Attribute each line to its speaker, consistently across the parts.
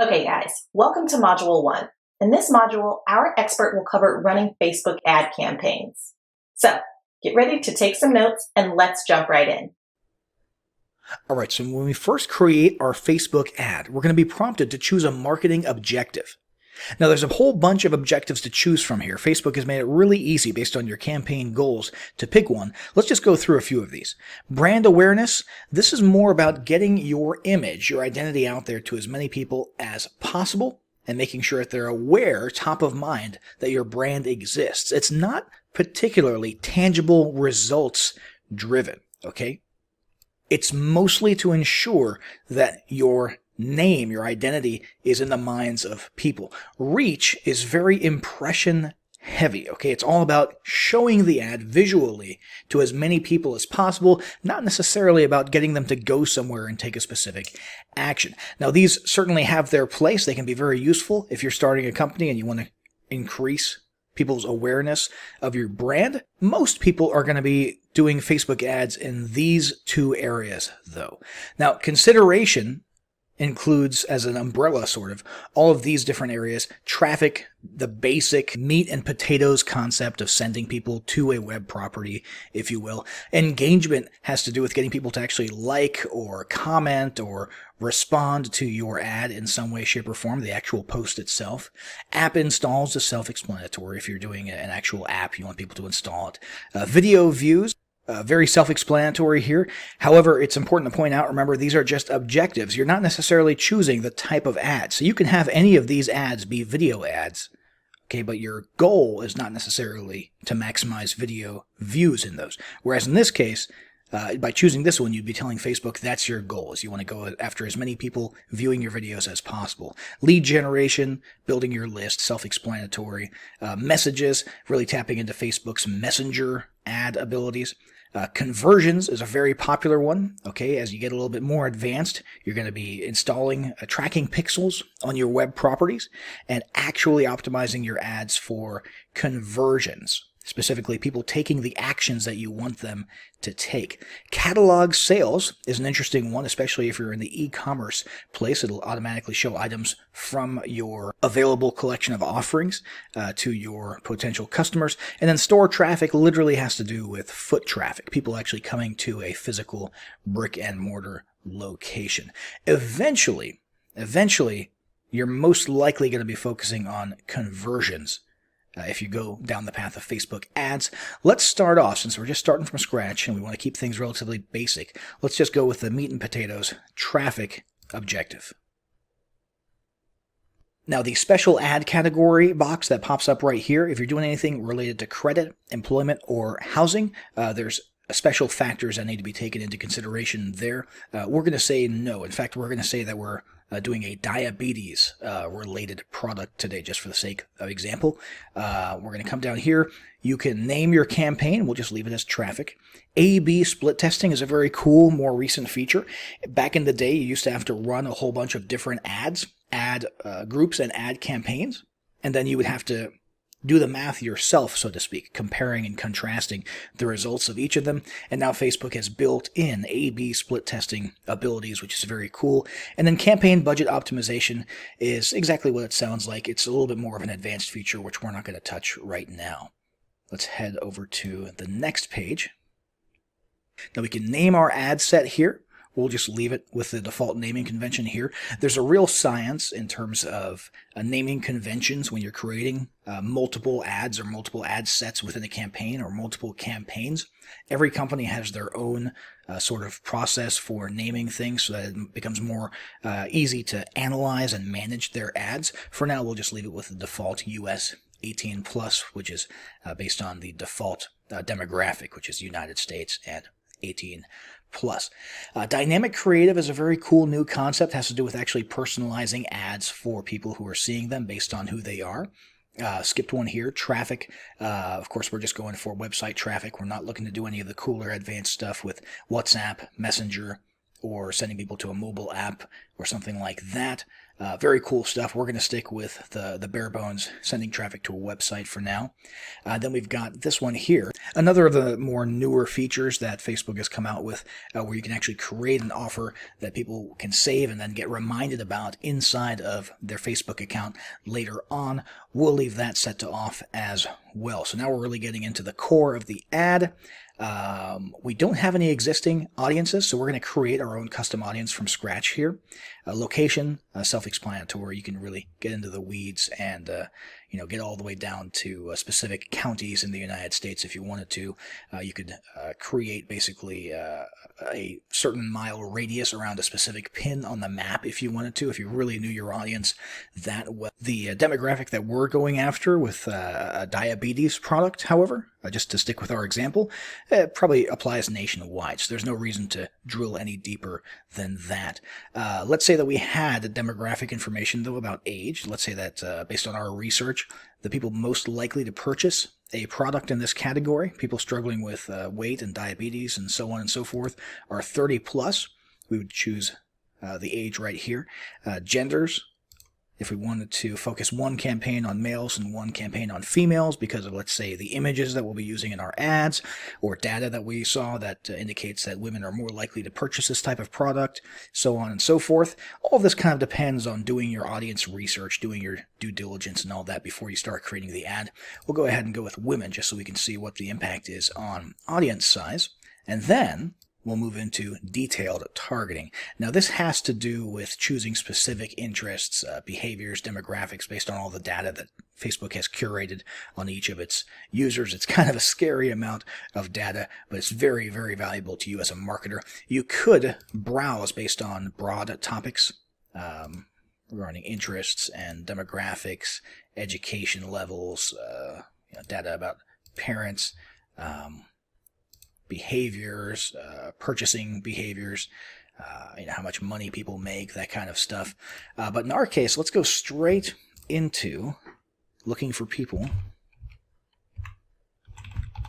Speaker 1: Okay guys, welcome to Module 1. In this module, our expert will cover running Facebook ad campaigns. So, get ready to take some notes and let's jump right in.
Speaker 2: All right, so when we first create our Facebook ad, we're going to be prompted to choose a marketing objective. Now, there's a whole bunch of objectives to choose from here. Facebook has made it really easy based on your campaign goals to pick one. Let's just go through a few of these. Brand awareness. This is more about getting your image, your identity out there to as many people as possible and making sure that they're aware, top of mind, that your brand exists. It's not particularly tangible results driven, okay? It's mostly to ensure that your name, your identity, is in the minds of people. Reach is very impression heavy, okay? It's all about showing the ad visually to as many people as possible, not necessarily about getting them to go somewhere and take a specific action. Now, these certainly have their place. They can be very useful if you're starting a company and you want to increase people's awareness of your brand. Most people are going to be doing Facebook ads in these two areas, though. Now, consideration includes, as an umbrella sort of, all of these different areas. Traffic, the basic meat and potatoes concept of sending people to a web property, if you will. Engagement has to do with getting people to actually like or comment or respond to your ad in some way, shape, or form, the actual post itself. App installs is self-explanatory. If you're doing an actual app, you want people to install it. Video views. Very self-explanatory here. However, it's important to point out, remember, these are just objectives. You're not necessarily choosing the type of ad. So you can have any of these ads be video ads, okay, but your goal is not necessarily to maximize video views in those. Whereas in this case, by choosing this one, you'd be telling Facebook that's your goal, is you want to go after as many people viewing your videos as possible. Lead generation, building your list, self-explanatory. Messages, really tapping into Facebook's Messenger ad abilities. Conversions is a very popular one. Okay, as you get a little bit more advanced, you're going to be installing tracking pixels on your web properties and actually optimizing your ads for conversions. Specifically, people taking the actions that you want them to take. Catalog sales is an interesting one, especially if you're in the e-commerce place. It'll automatically show items from your available collection of offerings to your potential customers. And then store traffic literally has to do with foot traffic, people actually coming to a physical brick and mortar location. Eventually, you're most likely going to be focusing on conversions. If you go down the path of Facebook ads. Let's start off, since we're just starting from scratch and we want to keep things relatively basic, let's just go with the meat and potatoes traffic objective. Now, the special ad category box that pops up right here, if you're doing anything related to credit, employment, or housing, there's special factors that need to be taken into consideration there. We're going to say no. In fact, we're going to say that we're doing a diabetes related product today, just for the sake of example. We're going to come down here. You can name your campaign. We'll just leave it as traffic. A/B split testing is a very cool, more recent feature. Back in the day, you used to have to run a whole bunch of different ads, ad groups and ad campaigns, and then you would have to do the math yourself, so to speak, comparing and contrasting the results of each of them. And now Facebook has built in A/B split testing abilities, which is very cool. And then campaign budget optimization is exactly what it sounds like. It's a little bit more of an advanced feature, which we're not going to touch right now. Let's head over to the next page. Now we can name our ad set here. We'll just leave it with the default naming convention here. There's a real science in terms of naming conventions when you're creating multiple ads or multiple ad sets within a campaign or multiple campaigns. Every company has their own sort of process for naming things so that it becomes more easy to analyze and manage their ads. For now, we'll just leave it with the default US 18 plus, which is based on the default demographic, which is United States and 18 plus. Dynamic creative is a very cool new concept. It has to do with actually personalizing ads for people who are seeing them based on who they are. Skipped one here. Traffic. Of course, we're just going for website traffic. We're not looking to do any of the cooler advanced stuff with WhatsApp, Messenger, or sending people to a mobile app or something like that. Very cool stuff. We're going to stick with the bare bones, sending traffic to a website for now. Then we've got this one here. Another of the more newer features that Facebook has come out with, where you can actually create an offer that people can save and then get reminded about inside of their Facebook account later on. We'll leave that set to off as well. So now we're really getting into the core of the ad. We don't have any existing audiences, so we're going to create our own custom audience from scratch here. Location, self-explanatory. You can really get into the weeds and get all the way down to specific counties in the United States if you wanted to. You could create basically a certain mile radius around a specific pin on the map if you wanted to, if you really knew your audience that well. The demographic that we're going after with a diabetes product, however, just to stick with our example, it probably applies nationwide, so there's no reason to drill any deeper than that. Let's say that we had demographic information, though, about age. Let's say that based on our research, the people most likely to purchase a product in this category, people struggling with weight and diabetes and so on and so forth, are 30 plus. We would choose the age right here. Genders, if we wanted to focus one campaign on males and one campaign on females because of, let's say, the images that we'll be using in our ads or data that we saw that indicates that women are more likely to purchase this type of product, so on and so forth. All of this kind of depends on doing your audience research, doing your due diligence and all that before you start creating the ad. We'll go ahead and go with women just so we can see what the impact is on audience size. And then we'll move into detailed targeting. Now, this has to do with choosing specific interests, behaviors, demographics based on all the data that Facebook has curated on each of its users. It's kind of a scary amount of data, but it's very, very valuable to you as a marketer. You could browse based on broad topics regarding interests and demographics, education levels, data about parents, behaviors, purchasing behaviors, how much money people make, that kind of stuff. But in our case, let's go straight into looking for people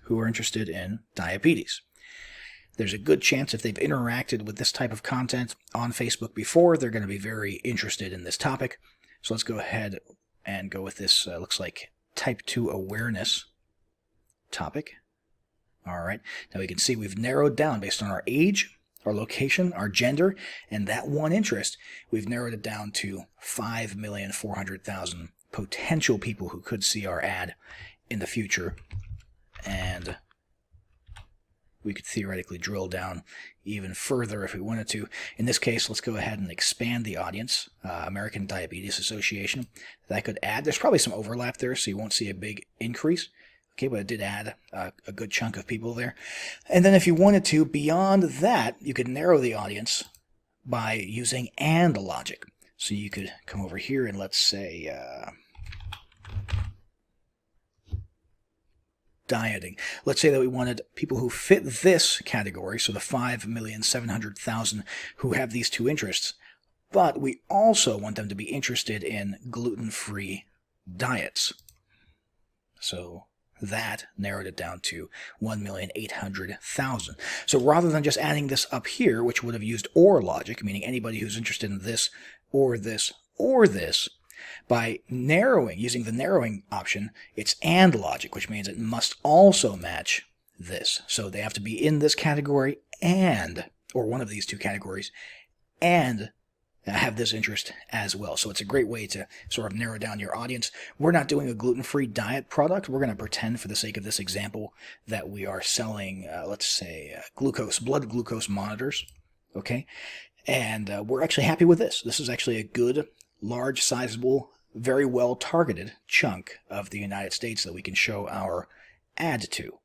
Speaker 2: who are interested in diabetes. There's a good chance if they've interacted with this type of content on Facebook before, they're going to be very interested in this topic. So let's go ahead and go with this, looks like type 2 awareness topic. All right, now we can see we've narrowed down based on our age, our location, our gender, and that one interest. We've narrowed it down to 5,400,000 potential people who could see our ad in the future. And we could theoretically drill down even further if we wanted to. In this case, let's go ahead and expand the audience. American Diabetes Association. That could add, there's probably some overlap there, so you won't see a big increase. Okay, but it did add a good chunk of people there. And then if you wanted to, beyond that, you could narrow the audience by using AND logic. So you could come over here and let's say dieting. Let's say that we wanted people who fit this category, so the 5,700,000 who have these two interests, but we also want them to be interested in gluten-free diets. So that narrowed it down to 1,800,000. So rather than just adding this up here, which would have used OR logic, meaning anybody who's interested in this or this or this, by narrowing, using the narrowing option, it's AND logic, which means it must also match this. So they have to be in this category and, or one of these two categories, and have this interest as well. So it's a great way to sort of narrow down your audience. We're not doing a gluten-free diet product. We're going to pretend for the sake of this example that we are selling, let's say, blood glucose monitors. Okay. And we're actually happy with this. This is actually a good, large, sizable, very well targeted chunk of the United States that we can show our ad to.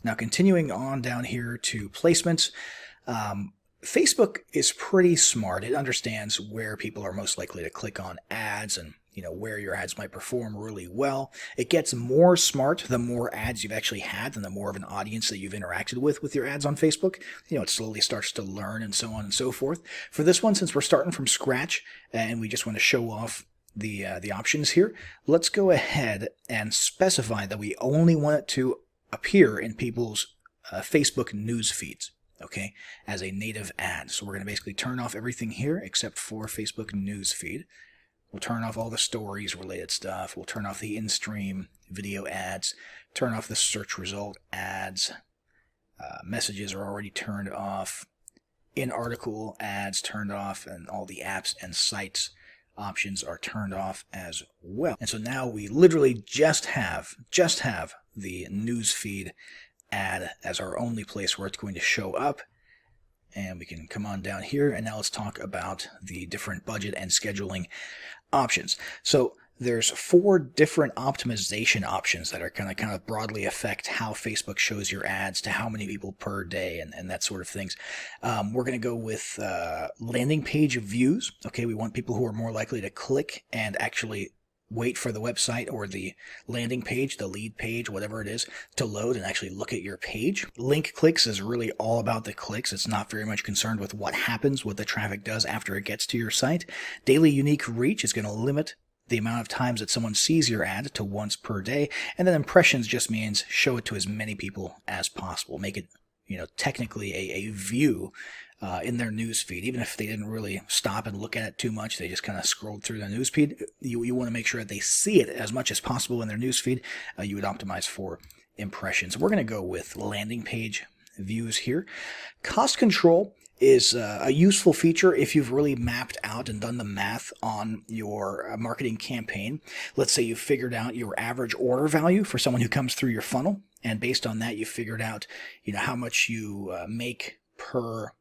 Speaker 2: Now, continuing on down here to placements, Facebook is pretty smart. It understands where people are most likely to click on ads and, where your ads might perform really well. It gets more smart the more ads you've actually had and the more of an audience that you've interacted with your ads on Facebook. It slowly starts to learn and so on and so forth. For this one, since we're starting from scratch and we just want to show off the options here, let's go ahead and specify that we only want it to appear in people's Facebook news feeds. Okay, as a native ad. So we're going to basically turn off everything here except for Facebook news feed. We'll turn off all the stories related stuff. We'll turn off the in-stream video ads, turn off the search result ads. Messages are already turned off. In-article ads turned off, and all the apps and sites options are turned off as well. And so now we literally just have the newsfeed ad as our only place where it's going to show up. And we can come on down here, and now let's talk about the different budget and scheduling options. So there's 4 different optimization options that are going to kind of broadly affect how Facebook shows your ads to how many people per day and that sort of things. We're going to go with landing page views. Okay, we want people who are more likely to click and actually wait for the website or the landing page, the lead page, whatever it is, to load and actually look at your page. Link clicks is really all about the clicks. It's not very much concerned with what happens, what the traffic does after it gets to your site. Daily unique reach is going to limit the amount of times that someone sees your ad to once per day. And then impressions just means show it to as many people as possible. Make it, technically a view in their newsfeed. Even if they didn't really stop and look at it too much, they just kind of scrolled through the newsfeed. You want to make sure that they see it as much as possible in their newsfeed. You would optimize for impressions. We're going to go with landing page views here. Cost control is a useful feature if you've really mapped out and done the math on your marketing campaign. Let's say you figured out your average order value for someone who comes through your funnel, and based on that you figured out how much you make per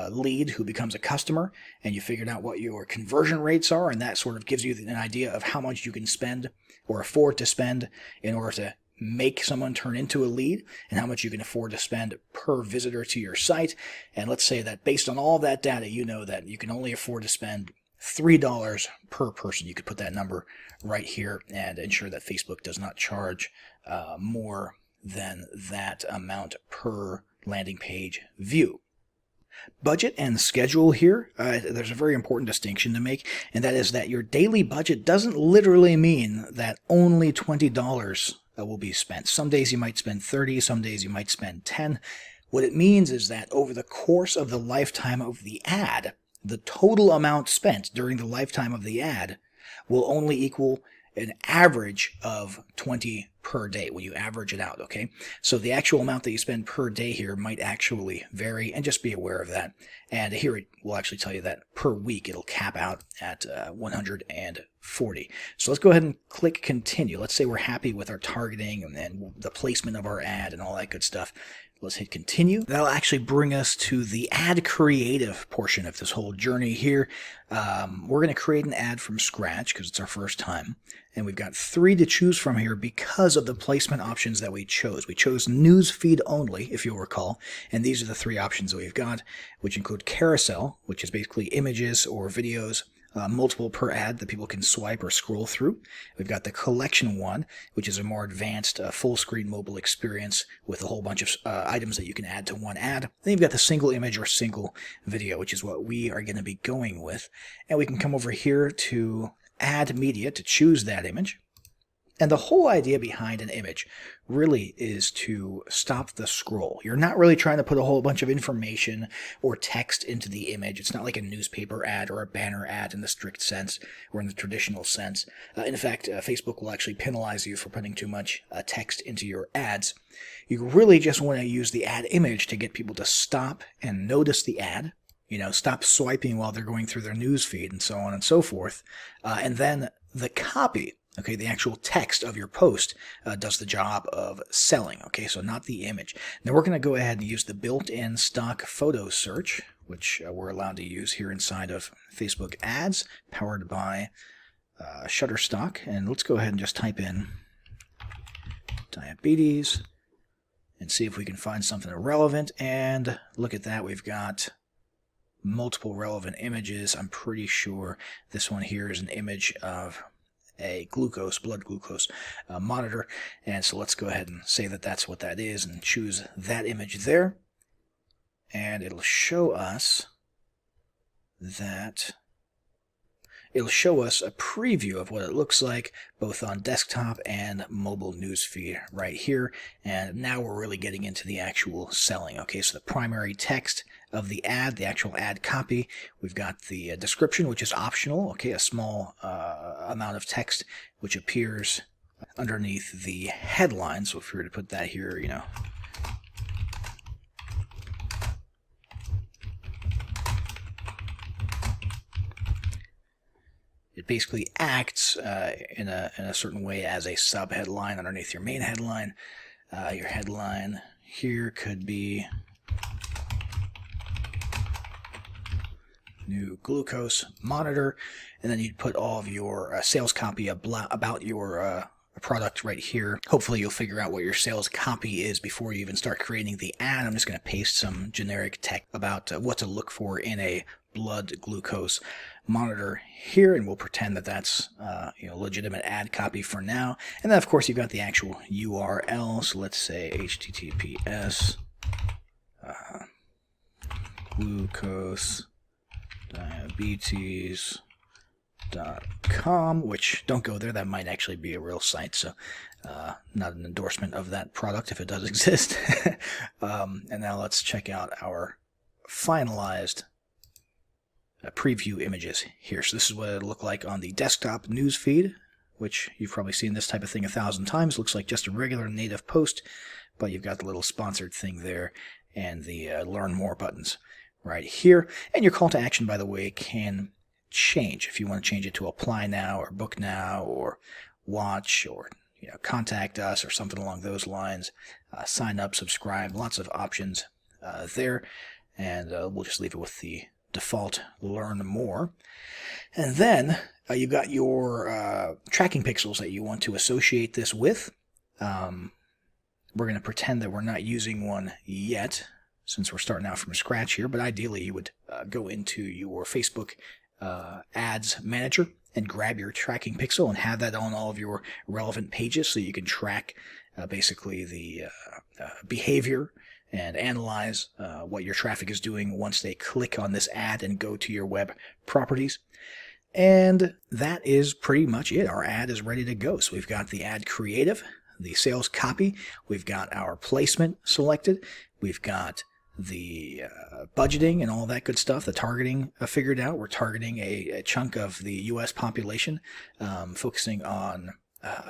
Speaker 2: lead who becomes a customer, and you figured out what your conversion rates are, and that sort of gives you an idea of how much you can spend or afford to spend in order to make someone turn into a lead, and how much you can afford to spend per visitor to your site. And let's say that based on all that data, you know that you can only afford to spend $3 per person. You could put that number right here and ensure that Facebook does not charge more than that amount per landing page view. Budget and schedule here, there's a very important distinction to make, and that is that your daily budget doesn't literally mean that only $20 will be spent. Some days you might spend 30, some days you might spend 10. What it means is that over the course of the lifetime of the ad, the total amount spent during the lifetime of the ad will only equal an average of 20 per day when you average it out, okay? So the actual amount that you spend per day here might actually vary, and just be aware of that. And here it will actually tell you that per week it'll cap out at 140. So let's go ahead and click continue. Let's say we're happy with our targeting and the placement of our ad and all that good stuff. Let's hit continue. That'll actually bring us to the ad creative portion of this whole journey here. We're going to create an ad from scratch because it's our first time. And we've got 3 to choose from here because of the placement options that we chose. We chose newsfeed only, if you'll recall. And these are the 3 options that we've got, which include carousel, which is basically images or videos, multiple per ad that people can swipe or scroll through. We've got the collection one, which is a more advanced full screen mobile experience with a whole bunch of items that you can add to one ad. Then you've got the single image or single video, which is what we are going to be going with. And we can come over here to add media to choose that image. And the whole idea behind an image really is to stop the scroll. You're not really trying to put a whole bunch of information or text into the image. It's not like a newspaper ad or a banner ad in the strict sense or in the traditional sense. In fact, Facebook will actually penalize you for putting too much text into your ads. You really just want to use the ad image to get people to stop and notice the ad. Stop swiping while they're going through their news feed and so on and so forth. And then the copy, okay, the actual text of your post does the job of selling, okay, so not the image. Now we're going to go ahead and use the built-in stock photo search, which we're allowed to use here inside of Facebook ads, powered by Shutterstock. And let's go ahead and just type in diabetes and see if we can find something relevant. And look at that, we've got multiple relevant images. I'm pretty sure this one here is an image of a blood glucose monitor. And so let's go ahead and say that that's what that is and choose that image there. And it'll show us a preview of what it looks like both on desktop and mobile newsfeed right here. And now we're really getting into the actual selling. Okay, so the primary text of the ad, the actual ad copy. We've got the description, which is optional. Okay, a small amount of text which appears underneath the headline. So if we were to put that here, it basically acts in a certain way as a sub-headline underneath your main headline. Your headline here could be new glucose monitor, and then you'd put all of your sales copy about your product right here. Hopefully you'll figure out what your sales copy is before you even start creating the ad. I'm just going to paste some generic text about what to look for in a blood glucose monitor here, and we'll pretend that that's legitimate ad copy for now. And then of course you've got the actual URL. So let's say https glucose diabetes.com, which don't go there, that might actually be a real site, so not an endorsement of that product if it does exist. And now let's check out our finalized preview images here. So this is what it looked like on the desktop news feed, which you've probably seen this type of thing 1,000 times. Looks like just a regular native post, but you've got the little sponsored thing there and the learn more buttons right here. And your call to action, by the way, can change if you want to change it to apply now or book now or watch or contact us or something along those lines. Sign up, subscribe, lots of options there. And we'll just leave it with the default learn more. And then you've got your tracking pixels that you want to associate this with. We're going to pretend that we're not using one yet, since we're starting out from scratch here, but ideally you would go into your Facebook ads manager and grab your tracking pixel and have that on all of your relevant pages so you can track basically the behavior and analyze what your traffic is doing once they click on this ad and go to your web properties. And that is pretty much it. Our ad is ready to go. So we've got the ad creative, the sales copy, we've got our placement selected, we've got the budgeting and all that good stuff, the targeting figured out. We're targeting a chunk of the U.S. population, focusing on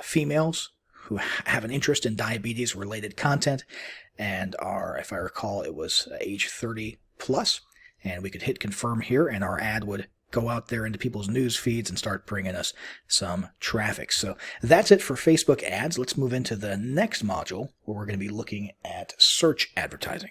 Speaker 2: females who have an interest in diabetes-related content and are, if I recall, it was age 30 plus. And we could hit confirm here, and our ad would go out there into people's news feeds and start bringing us some traffic. So that's it for Facebook ads. Let's move into the next module where we're going to be looking at search advertising.